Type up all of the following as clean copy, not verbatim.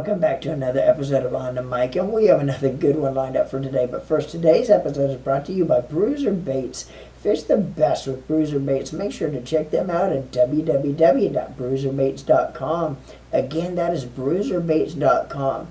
welcome back to another episode of On the Mic, and we have another good one lined up for today. But first, today's episode is brought to you by Bruiser Baits. Fish the best with Bruiser Baits. Make sure to check them out at www.bruiserbaits.com. Again, that is bruiserbaits.com.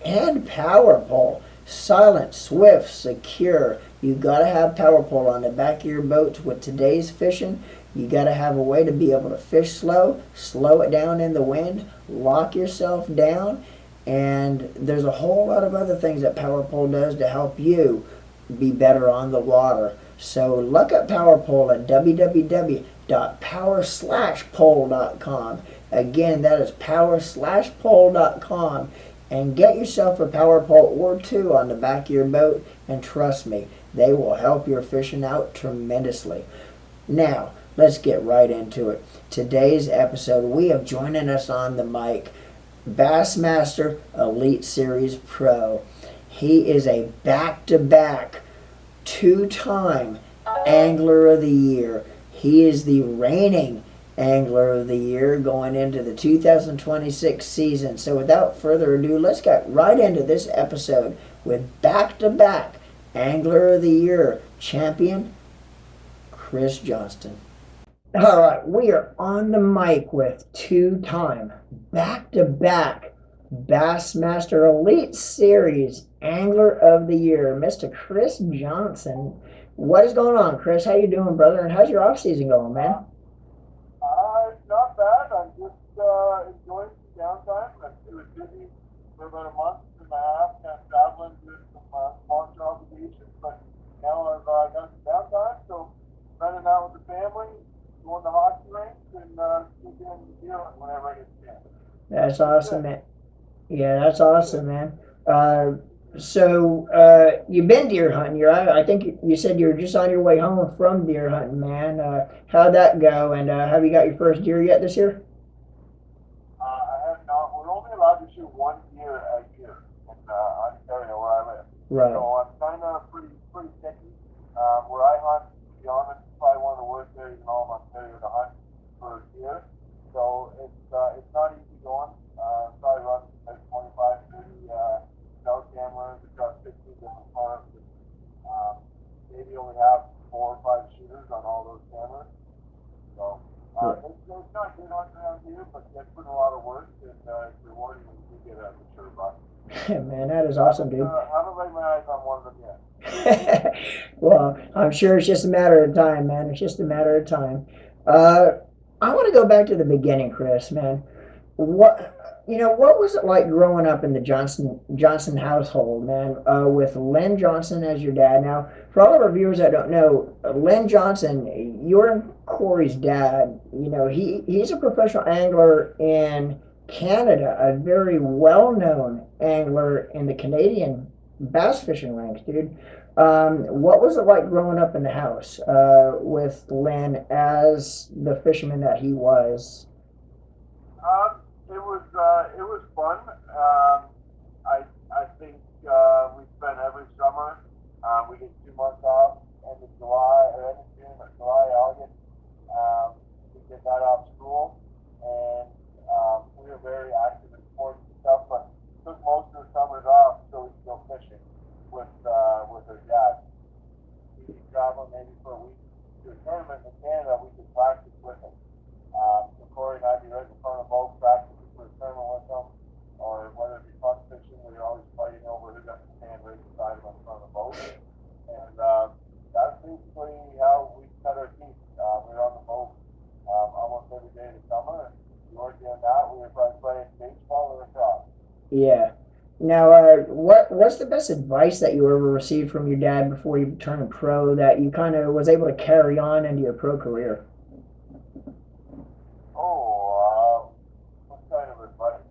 And Power Pole. Silent, swift, secure. You gotta have Power Pole on the back of your boats with today's fishing. You gotta have a way to be able to fish slow it down in the wind, lock yourself down, and there's a whole lot of other things that Power Pole does to help you be better on the water. So look at Power Pole at www.power/pole.com. Again, that is power/pole.com. And get yourself a Power Pole or two on the back of your boat, and trust me, they will help your fishing out tremendously. Now, let's get right into it. Today's episode, we have joining us on the mic, Bassmaster Elite Series Pro. He is a back-to-back, two-time Angler of the Year. He is the reigning Angler of the Year going into the 2026 season. So without further ado, let's get right into this episode with back-to-back Angler of the Year champion, Chris Johnston. All right, we are on the mic with two-time, back-to-back Bassmaster Elite Series Angler of the Year, Mr. Chris Johnston. What is going on, Chris? How you doing, brother? And how's your off-season going, man? Not bad. I'm just enjoying some downtime. It was busy for about a month and a half, kind of traveling, doing some sponsor obligations, but now I've got some downtime, so running out with the family, going to hockey rinks, and sneaking in the deer hunt whenever I get a chance. That's awesome, man. Yeah, that's awesome, man. So you've been deer hunting. I think you said you were just on your way home from deer hunting, man. How'd that go? And have you got your first deer yet this year? I have not. We're only allowed to shoot one deer a year in Ontario, where I live. Right. So I'm kind of pretty picky. Where I hunt, to be honest, it's probably one of the worst areas in all of Ontario to hunt for deer. So it's not easy going. Probably run like 25, 30 cell cameras across 60 different farms. Maybe only have 4 or 5 shooters on all those cameras. So it's not good hunting around here, but it's putting a lot of work, and it's rewarding when you get a mature buck. Man, that is awesome, dude. I haven't laid my eyes on one of them yet. Well, I'm sure it's just a matter of time, man. It's just a matter of time. I want to go back to the beginning, Chris, man. What was it like growing up in the Johnston household, man, with Len Johnston as your dad? Now, for all of our viewers that don't know, Len Johnston, you're Corey's dad. You know, he's a professional angler in Canada, a very well-known angler in the Canadian bass fishing ranks, dude. What was it like growing up in the house with Len as the fisherman that he was? It was fun. I think we spent every summer. We get 2 months off, end of July or end of June or July, August. We get that off school, and we were very active in sports and stuff. But took most of the summers off so we could go fishing with our dad. We'd be traveling maybe for a week to a tournament in Canada. We could practice with him. So Corey and I'd be right in front of the boat practicing for a tournament with them, or whether it be fun fishing, we were always fighting over who got the stand right beside him in front of the boat. And that's basically how we cut our teeth. We were on the boat almost every day of the summer. And if we weren't doing that, we were probably playing baseball or lacrosse. Yeah. Now, what's the best advice that you ever received from your dad before you turned pro that you kind of was able to carry on into your pro career? What kind of advice?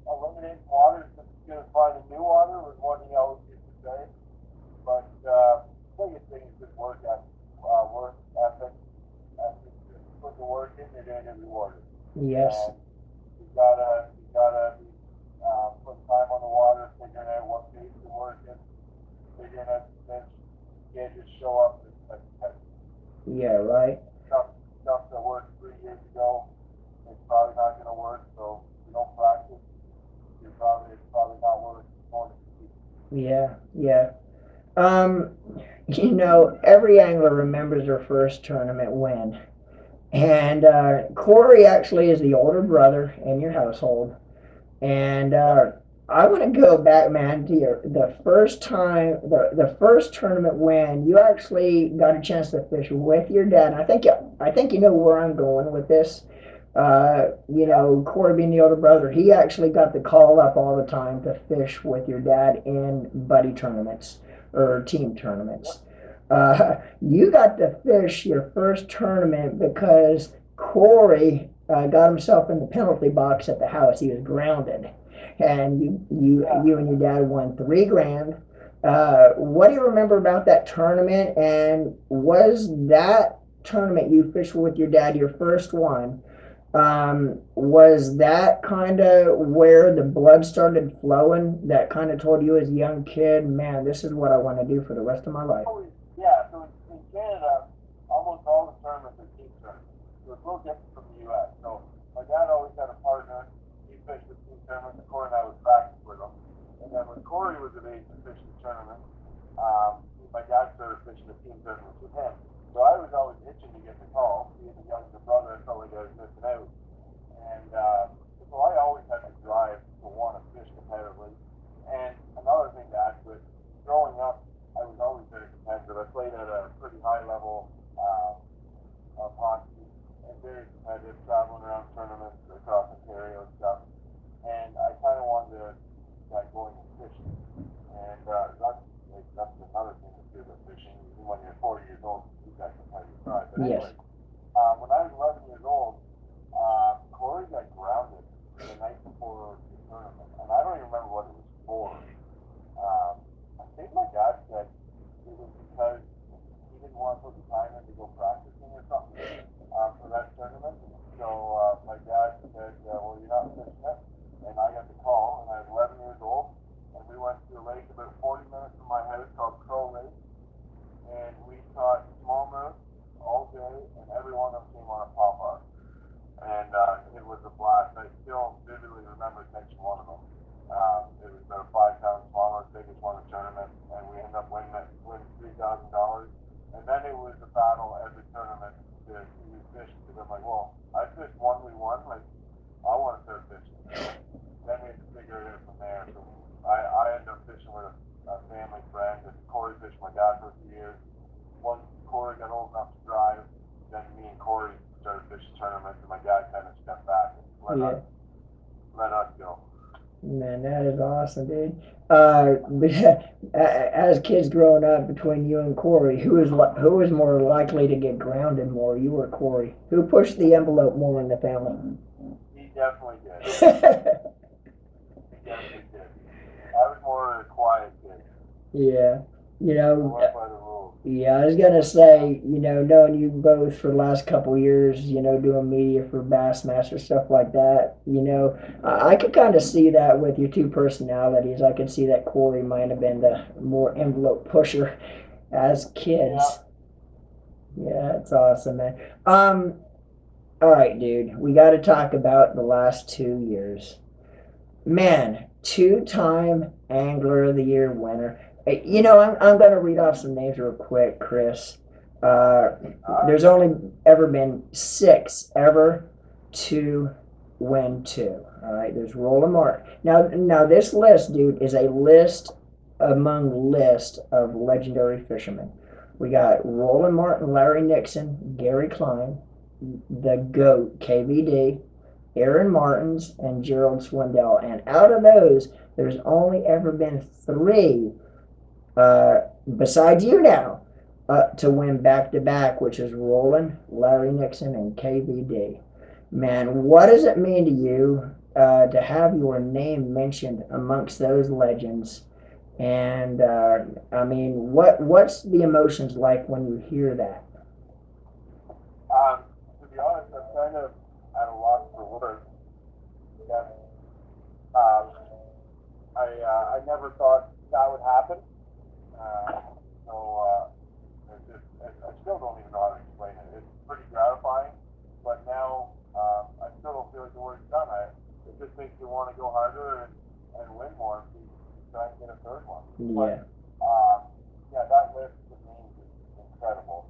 Eliminating water is just as good as finding new water was what he always used to say. But the biggest thing is just work ethic. Put the work in, you're going to get rewarded. Yes. You gotta be putting time on the water, figuring out what bait to work in, figuring out the fish. You can't just show up and expect. Yeah, right. Stuff that worked 3 years ago, it's probably not going to work. So if you don't practice, Yeah, yeah. Um, every angler remembers their first tournament win. And Corey actually is the older brother in your household. And I want to go back, man, to the first time, the first tournament win. You actually got a chance to fish with your dad. And I think you know where I'm going with this. Corey being the older brother, he actually got the call up all the time to fish with your dad in buddy tournaments or team tournaments. You got to fish your first tournament because Corey got himself in the penalty box at the house. He was grounded, and you and your dad won 3 grand. What do you remember about that tournament? And was that tournament you fished with your dad your first one? Was that kind of where the blood started flowing? That kind of told you as a young kid, man, this is what I want to do for the rest of my life. Yeah, so in Canada, almost all the tournaments are team tournaments. So it's a little different from the U.S. So my dad always had a partner. He fished the team tournaments. Corey and I would practice with him. And then when Corey was of age to fish the tournament, my dad started fishing the team tournaments with him. So I was always itching to get the call. Being the younger brother, I felt like I was missing out. And so I always had the drive to want to fish competitively. And another thing to add to it, growing up, I was always very competitive. I played at a pretty high level of hockey and very competitive, traveling around tournaments across Ontario and stuff. And I kind of wanted to get going and fishing. And that's another thing to do with fishing. Even when you're 40 years old, you got competitive drive. But anyway, when I was 11 years old, Corey got grounded the night before the tournament, and I don't even remember what it was for. I think my dad said it was because he didn't want to put the time in to go practicing or something for that tournament. So my dad said, well, you're not fishing it. And I got the call, and I was 11 years old, and we went to a lake about 40 minutes from my house called Crow Lake, and we caught smallmouth all day, and every one of them came on a pop-up. And it was a blast. I still vividly remember catching one of them. It was about a 5-pound smallmouth, biggest one in the tournament, and we ended up winning $3,000. And then it was a battle every tournament to use fish, because I'm like, well, I fished one we won, like, I want to start fishing. Then we had to figure it out from there. So I ended up fishing with a family friend, and Corey fished my dad for a few years. Once Corey got old enough to drive, then me and Corey started fishing tournaments, and my dad kind of stepped back and let us go. Man, that is awesome, dude. As kids growing up, between you and Corey, who was more likely to get grounded more, you or Corey? Who pushed the envelope more in the family? He definitely did. He definitely did. I was more a quiet kid. Yeah, I went by the rules. yeah, I was gonna say, knowing you both for the last couple of years, doing media for Bassmaster, stuff like that, I could kind of see that with your two personalities. I could see that Corey might have been the more envelope pusher as kids. Yeah, that's awesome, man. All right, dude, we got to talk about the last 2 years. Man, 2-time Angler of the Year winner. I'm going to read off some names real quick, Chris. There's only ever been 6 ever to win 2. All right, there's Roland Martin. Now this list, dude, is a list among list of legendary fishermen. We got Roland Martin, Larry Nixon, Gary Klein, the GOAT, KVD, Aaron Martins, and Gerald Swindell. And out of those, there's only ever been 3, besides you now, to win back-to-back, which is Roland, Larry Nixon, and KVD. Man, what does it mean to you to have your name mentioned amongst those legends? And, what's the emotions like when you hear that? To be honest, I'm kind of at a loss for words. I never thought that would happen. I still don't even know how to explain it. It's pretty gratifying, but now I still don't feel like the work's done. It just makes you want to go harder and win more and try and get a third one. Yeah. Yeah, that list to me is incredible.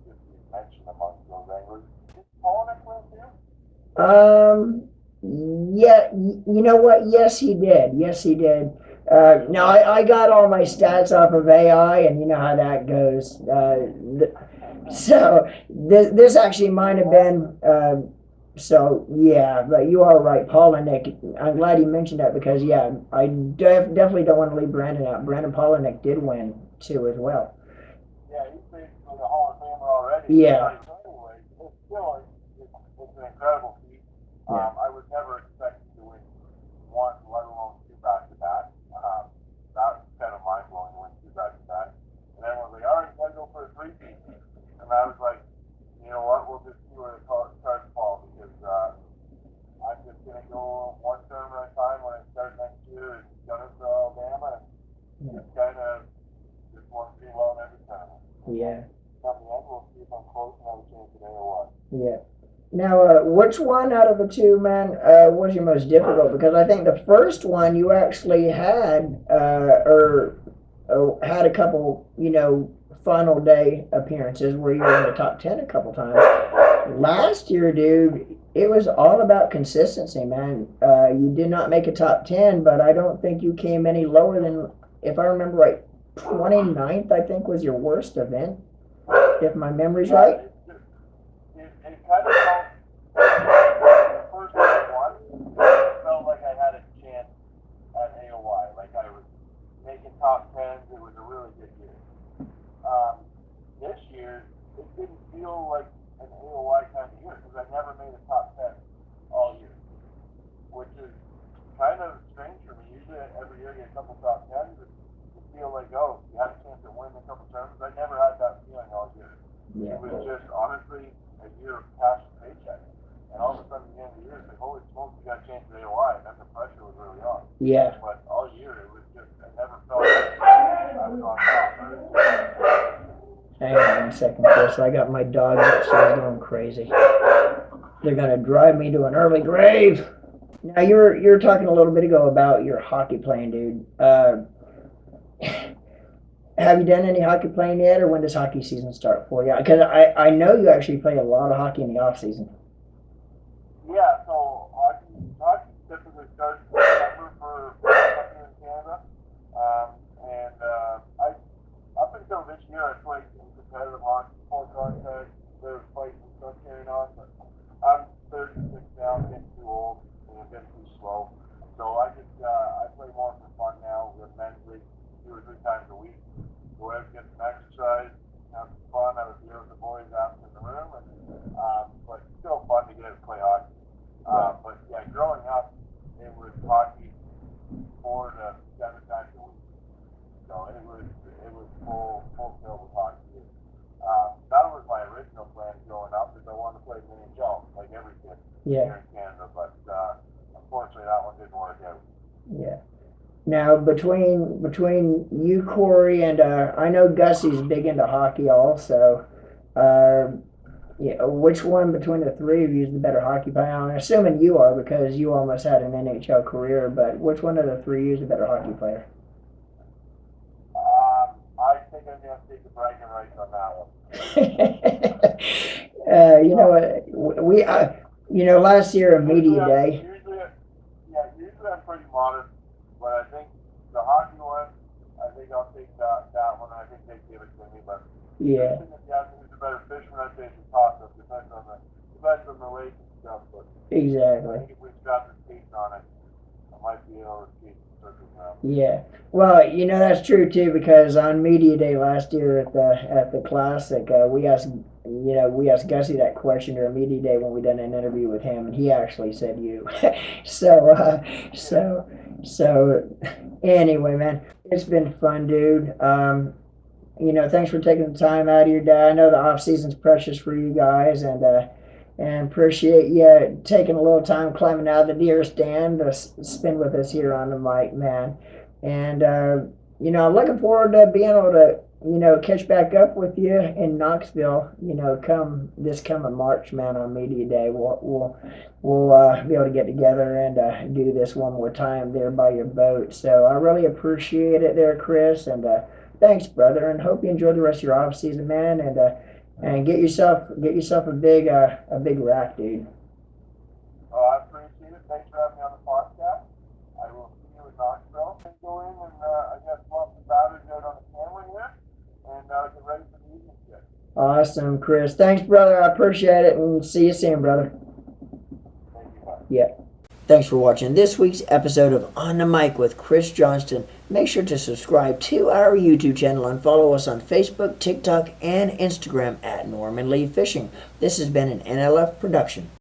Just to mention among those anglers. Did Polnick win too? Yeah, you know what? Yes, he did. Yes, he did. No, I got all my stats off of AI, and you know how that goes. So this actually might have been. So yeah, but you are right, Paul and Nick. I'm glad you mentioned that because yeah, I definitely don't want to leave Brandon out. Brandon Polinick did win too as well. Yeah, he's basically a Hall of Famer already. Yeah. Anyway, it's still it's an incredible feat. Yeah. I was never expecting to win one, let alone two back to back. That's kind of mind blowing to win two back to back. And everyone's like, all right, gotta go for a three-peat. And I was like, you know what? We'll just see where the cards fall because I'm just gonna go one term at a time when I start next year in Johnston, Alabama, and just kind of just want to do well in every tournament. Yeah. Come the end, we'll see if I'm close and have a chance today or what. Yeah. Now, which one out of the two, man, was your most difficult? Because I think the first one you actually had, had a couple, final day appearances where you were in the top 10 a couple times. Last year, dude, it was all about consistency, man. You did not make a top 10, but I don't think you came any lower than, if I remember right, 29th, I think, was your worst event, if my memory's right. It kind of felt, the first one, it felt like I had a chance at AOY, like I was making top 10s, it was a really good year. This year, it didn't feel like an AOY kind of year, because I never made a top 10 all year, which is kind of strange for me. Usually every year you get a couple top 10s, and you feel like, oh, you had a chance to win a couple tournaments. I never had that feeling all year. Yeah. It was just, honestly, a year of cash and paycheck. And all of a sudden, at the end of the year, it's like, holy smokes, you got a chance at AOI, and then the pressure was really on. Yeah. But all year, it was just, I never felt like I was on top. Hang on 1 second, Chris. I got my dogs upstairs going crazy. They're gonna drive me to an early grave. Now you were talking a little bit ago about your hockey playing, dude. Have you done any hockey playing yet, or when does hockey season start for you? Because I know you actually play a lot of hockey in the off season. Yeah, so hockey typically starts in September for hockey in Canada. I up until this year I played in competitive hockey, full contact. There was fights and stuff carrying on, but I'm 36 now, I'm getting too old and I'm getting too slow. So I play more for fun now with men's league 2 or 3 times a week. Go out, get some exercise, have some fun, have a beer with the boys after in the room, and but still fun to get out and play hockey. But yeah, growing up, it was hockey 4 to 7 times a week. So it was full fill with hockey. That was my original plan growing up, is I wanted to play mini NHL like every kid here in Canada. But unfortunately, that one didn't work out. Yeah. Now between you, Corey, and I know Gussie's big into hockey also. Which one between the three of you is the better hockey player? I'm assuming you are because you almost had an NHL career. But which one of the three of you is the better hockey player? I think I'm going to take the bragging rights on that one. You know what? Last year at media day. Usually I'm pretty modest, but I think the hockey one, I think I'll take that one. I think they give it to me, but yeah. If you ask me who's a better fisherman, I'd say it's a toss-up. Depends on the lake and stuff, but exactly. I think if we got the skates on it, I might be able to skate circles around. Yeah. Well, that's true too because on media day last year at the classic, we asked Gussie that question during media day when we done an interview with him, and he actually said you. So anyway, man, it's been fun, dude. Thanks for taking the time out of your day. I know the off season's precious for you guys, and appreciate you taking a little time climbing out of the deer stand to spend with us here on the mic, man. And I'm looking forward to being able to catch back up with you in Knoxville. Come this coming March, man, on Media Day. We'll be able to get together and do this one more time there by your boat. So I really appreciate it there, Chris, and thanks, brother. And hope you enjoy the rest of your off season, man. And get yourself a big rack, dude. Oh, I appreciate it. Thanks for having me on the podcast. I will see you in Knoxville. And go in and I guess swap some batteries out on the camera here and get ready for the evening shift. Awesome, Chris. Thanks, brother. I appreciate it, and see you soon, brother. Thank you, bye. Yeah. Thanks for watching this week's episode of On the Mic with Chris Johnston. Make sure to subscribe to our YouTube channel and follow us on Facebook, TikTok, and Instagram at Norman Lee Fishing. This has been an NLF production.